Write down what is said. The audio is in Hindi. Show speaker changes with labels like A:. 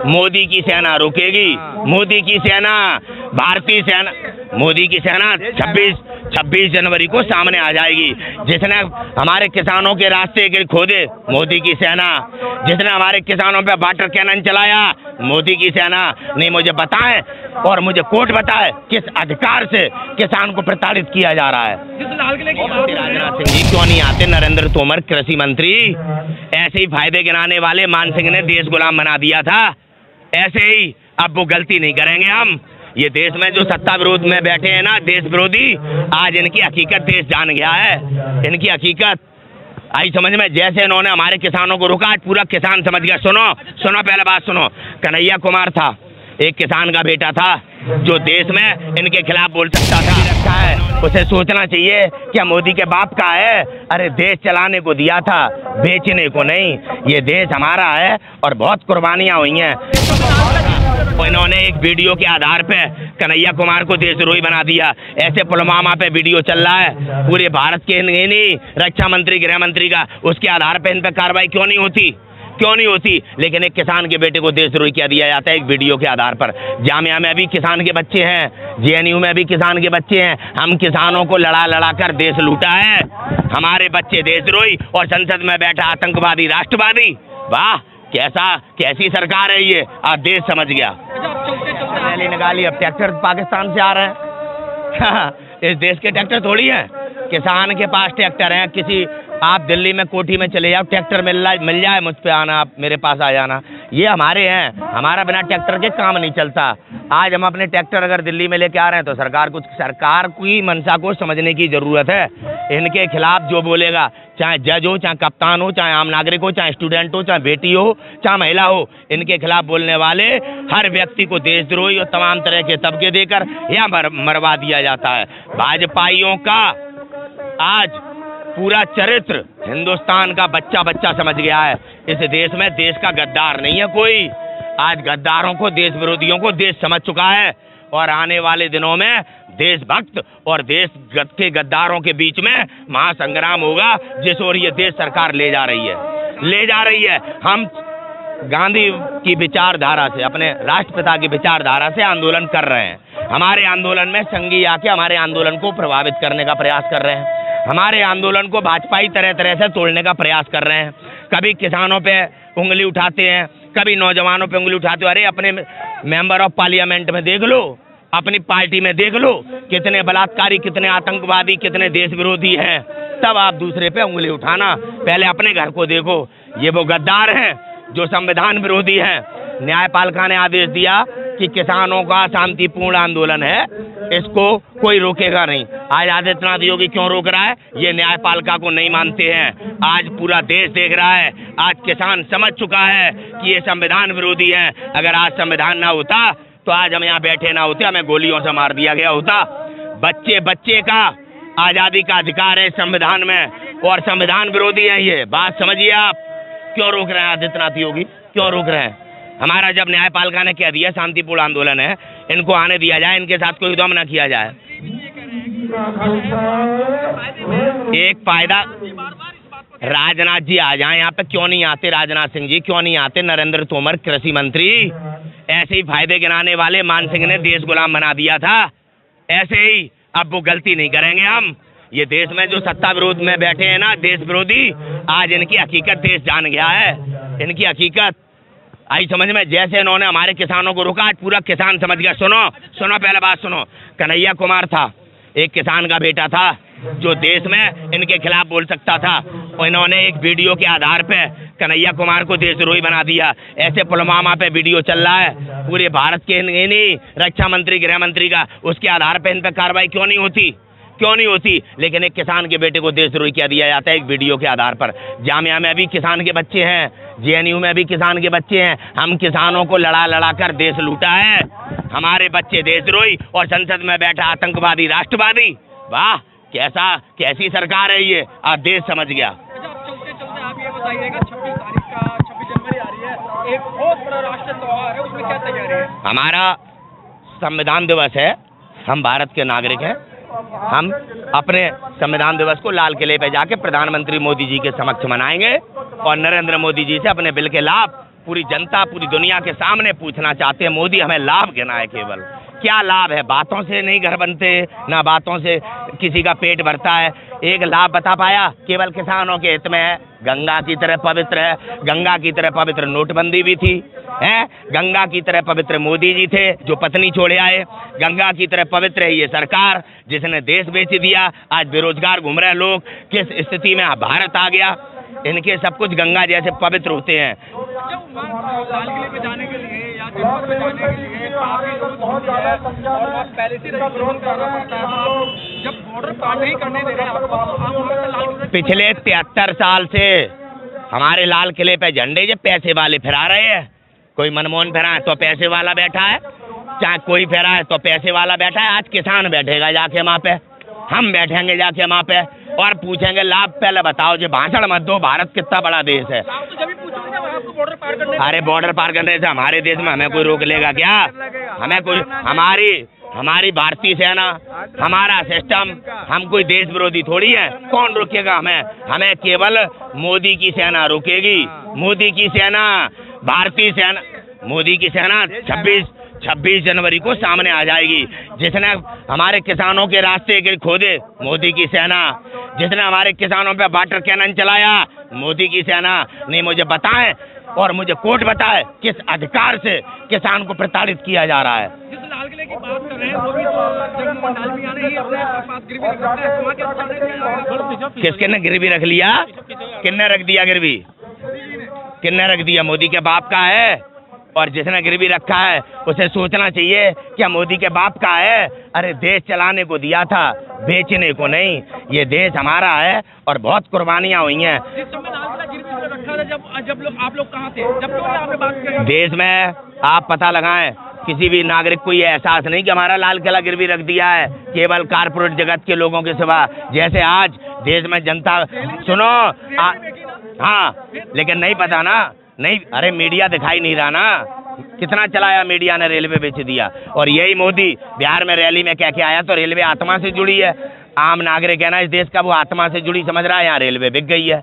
A: मोदी की सेना रुकेगी। मोदी की सेना, भारतीय सेना, मोदी की सेना 26 जनवरी को सामने आ जाएगी। जिसने हमारे किसानों के रास्ते के खोदे, मोदी की सेना। जिसने हमारे किसानों पे वाटर कैनन चलाया, मोदी की सेना। नहीं मुझे बताएं और मुझे कोर्ट बताए किस अधिकार से किसान को प्रताड़ित किया जा रहा है। राजनाथ सिंह जी क्यों नहीं आते? नरेंद्र तोमर कृषि मंत्री, ऐसे ही फायदे गिनाने वाले मान सिंह ने देश गुलाम बना दिया था। ऐसे ही अब वो गलती नहीं करेंगे हम। ये देश में जो सत्ता विरोध में बैठे हैं ना, देश विरोधी, आज इनकी हकीकत देश जान गया है। इनकी हकीकत आई समझ में। जैसे इन्होंने हमारे किसानों को रुका, आज पूरा किसान समझ गया। सुनो पहले बात सुनो। कन्हैया कुमार था, एक किसान का बेटा था, जो देश में इनके खिलाफ बोल सकता था। रखा है, उसे सोचना चाहिए क्या मोदी के बाप का है? अरे देश चलाने को दिया था, बेचने को नहीं। ये देश हमारा है और बहुत कुर्बानियां हुई हैं। इन्होंने एक वीडियो के आधार पे कन्हैया कुमार को देशद्रोही बना दिया। ऐसे पुलवामा पे वीडियो चल रहा है पूरे भारत के, नहीं रक्षा मंत्री, गृह मंत्री का, उसके आधार पे इन पे कार्रवाई क्यों नहीं होती? लेकिन एक किसान के बेटे को देशद्रोही किया दिया जाता है एक वीडियो के आधार पर। जामिया में भी किसान के बच्चे हैं, JNU में भी किसान के बच्चे हैं। हम किसानों को लड़ा कर देश लूटा है। हमारे बच्चे देशद्रोही और संसद में बैठा आतंकवादी, राष्ट्रवादी। वाह, कैसी सरकार है ये? आज देश समझ गया। रैली निकाली, अब ट्रैक्टर पाकिस्तान से आ रहे हैं। इस देश के ट्रैक्टर थोड़ी है, किसान के पास ट्रैक्टर है। किसी आप दिल्ली में कोठी में चले जाओ, ट्रैक्टर मिल जाए, मुझ पे आना, आप मेरे पास आ जाना। ये हमारे हैं, हमारा बिना ट्रैक्टर के काम नहीं चलता। आज हम अपने ट्रैक्टर अगर दिल्ली में लेके आ रहे हैं तो सरकार की मंशा को समझने की जरूरत है। इनके खिलाफ जो बोलेगा, चाहे जज हो, चाहे कप्तान हो, चाहे आम नागरिक हो, चाहे स्टूडेंट हो, चाहे बेटी हो, चाहे महिला हो, इनके खिलाफ बोलने वाले हर व्यक्ति को देशद्रोही और तमाम तरह के तबके देकर या मरवा दिया जाता है। भाजपाइयों का आज पूरा चरित्र हिंदुस्तान का बच्चा समझ गया है। इस देश में देश का गद्दार नहीं है कोई। आज गद्दारों को, देश विरोधियों को देश समझ चुका है और आने वाले दिनों में देशभक्त और देश के गद्दारों के बीच में महासंग्राम होगा, जिस ओर ये देश सरकार ले जा रही है। हम गांधी की विचारधारा से, अपने राष्ट्रपिता की विचारधारा से आंदोलन कर रहे हैं। हमारे आंदोलन में संघी आके हमारे आंदोलन को प्रभावित करने का प्रयास कर रहे हैं। हमारे आंदोलन को भाजपाई तरह से तोड़ने का प्रयास कर रहे हैं। कभी किसानों पे उंगली उठाते हैं, कभी नौजवानों पे उंगली उठाते हो। अरे अपने मेंबर ऑफ पार्लियामेंट में देख लो, अपनी पार्टी में देख लो, कितने बलात्कारी, कितने आतंकवादी, कितने देश विरोधी हैं। तब आप दूसरे पे उंगली उठाना, पहले अपने घर को देखो। ये वो गद्दार हैं जो संविधान विरोधी हैं। न्यायपालिका ने आदेश दिया कि किसानों का शांतिपूर्ण आंदोलन है, इसको कोई रोकेगा नहीं। आज आदित्यनाथ योगी क्यों रोक रहा है? ये न्यायपालिका को नहीं मानते हैं। आज पूरा देश देख रहा है, आज किसान समझ चुका है कि ये संविधान विरोधी है। अगर आज संविधान ना होता तो आज हम यहाँ बैठे ना होते, हमें गोलियों से मार दिया गया होता। बच्चे का आजादी का अधिकार है संविधान में, और संविधान विरोधी है ये बात समझिए आप। क्यों रोक रहे हैं आदित्यनाथ योगी, क्यों रोक रहे हैं? हमारा जब न्यायपालिका ने कह दिया शांतिपूर्ण आंदोलन है, इनको आने दिया जाए, इनके साथ कोई दम ना किया जाए। एक फायदा, राजनाथ जी आ जाए यहाँ पे, क्यों नहीं आते? राजनाथ सिंह जी क्यों नहीं आते? नरेंद्र तोमर कृषि मंत्री, ऐसे ही फायदे गिनाने वाले मान सिंह ने देश गुलाम बना दिया था। ऐसे ही अब वो गलती नहीं करेंगे हम। ये देश में जो सत्ता विरोध में बैठे हैं ना, देश विरोधी, आज इनकी हकीकत देश जान गया है। इनकी हकीकत आई समझ में। जैसे इन्होंने हमारे किसानों को रुका, आज पूरा किसान समझ गया। सुनो पहले बात सुनो। कन्हैया कुमार था, एक किसान का बेटा था, जो देश में इनके खिलाफ बोल सकता था। और इन्होंने एक वीडियो के आधार पे कन्हैया कुमार को देशद्रोही बना दिया। ऐसे पुलवामा पे वीडियो चल रहा है पूरे भारत के, नहीं रक्षा मंत्री, गृह मंत्री का, उसके आधार पे इन पे कार्रवाई क्यों नहीं होती? लेकिन एक किसान के बेटे को देशद्रोही किया दिया जाता है एक वीडियो के आधार पर। जामिया में भी किसान के बच्चे हैं, JNU में भी किसान के बच्चे हैं। हम किसानों को लड़ा कर देश लूटा है। हमारे बच्चे देशद्रोही और संसद में बैठा आतंकवादी, राष्ट्रवादी। वाह, कैसी सरकार है ये? आज देश समझ गया।
B: चलते आप ये बताइएगा, 26 जनवरी आ रही है, एक बहुत बड़ा राष्ट्रीय त्योहार है, उसमें क्या तैयारी है?
A: हमारा संविधान दिवस है, हम भारत के नागरिक हैं। हम अपने संविधान दिवस को लाल किले पे जाके प्रधानमंत्री मोदी जी के समक्ष मनाएंगे और नरेंद्र मोदी जी से अपने बिल के लाभ पूरी जनता, पूरी दुनिया के सामने पूछना चाहते हैं, मोदी हमें लाभ गिनाए केवल। क्या लाभ है? बातों से नहीं घर बनते, ना बातों से किसी का पेट भरता है। एक लाभ बता पाया? केवल किसानों के हित में है। गंगा की तरह पवित्र है, गंगा की तरह पवित्र नोटबंदी भी थी, है गंगा की तरह पवित्र मोदी जी थे जो पत्नी छोड़े आए। गंगा की तरह पवित्र है ये सरकार जिसने देश बेच दिया। आज बेरोजगार घूम रहे लोग, किस स्थिति में भारत आ गया। इनके सब कुछ गंगा जैसे पवित्र होते हैं।
B: लाल किले पे जाने के लिए या दिल्ली पे जाने के लिए काफी रोड होती है और वहाँ पहले से रजिस्ट्रेशन कराना पड़ता है। जब बॉर्डर पार नहीं करने दे रहे हैं आपको, तो आप वहाँ से लाल किले
A: पिछले 73 साल से हमारे लाल किले पे झंडे जो पैसे वाले फहरा रहे हैं। कोई मनमोहन फहरा है तो पैसे वाला बैठा है, चाहे कोई फहरा है तो पैसे वाला बैठा है। आज किसान बैठेगा जाके वहाँ पे, हम बैठेंगे जाके वहाँ पे और पूछेंगे लाभ। पहले बताओ, जो भाषण मत दो, भारत कितना बड़ा देश है।
B: आप तो जब भी पूछोगे जब आपको बॉर्डर पार करने,
A: अरे बॉर्डर पार करने से हमारे देश में हमें कोई रोक लेगा क्या? हमें कोई, हमारी भारतीय सेना, हमारा सिस्टम, हम कोई देश विरोधी थोड़ी है। कौन रोकेगा हमें? हमें केवल मोदी की सेना रोकेगी। मोदी की सेना, भारतीय सेना, मोदी की सेना 26 जनवरी को सामने आ जाएगी। जिसने हमारे किसानों के रास्ते के खोदे, मोदी की सेना। जिसने हमारे किसानों पे वाटर कैनन चलाया, मोदी की सेना। नहीं मुझे बताएं और मुझे कोर्ट बताए किस अधिकार से किसान को प्रताड़ित किया जा रहा है।
B: जिस लाल किले की बात कर रहे हैं वो भी तो जब मंडाल भी आने ही अपने पास गिरवी रख सकता है, वहाँ के सामने
A: किसके ने गिरवी रख लिया? किसने रख दिया गिरवी? किसने रख दिया? मोदी के बाप का है। और जिसने गिरवी रखा है उसे सोचना चाहिए क्या मोदी के बाप का है। अरे देश चलाने को दिया था, बेचने को नहीं। ये देश हमारा है और बहुत कुर्बानियां हुई हैं।
B: जिस समय लाल किला गिरवी रखा था, जब लोग आप लोग कहाँ थे? जब तो आपने बात की
A: देश में आप पता लगाएं, किसी भी नागरिक को ये एहसास नहीं कि हमारा लाल किला गिरवी रख दिया है, केवल कारपोरेट जगत के लोगों के सिवा। जैसे आज देश में जनता, सुनो हाँ, लेकिन नहीं पता ना, नहीं। अरे मीडिया दिखाई नहीं रहा ना, कितना चलाया मीडिया ने, रेलवे बेच दिया। और यही मोदी बिहार में रैली में कह के आया तो रेलवे आत्मा से जुड़ी है। आम नागरिक है ना इस देश का, वो आत्मा से जुड़ी समझ रहा है, यहाँ रेलवे बिक गई है।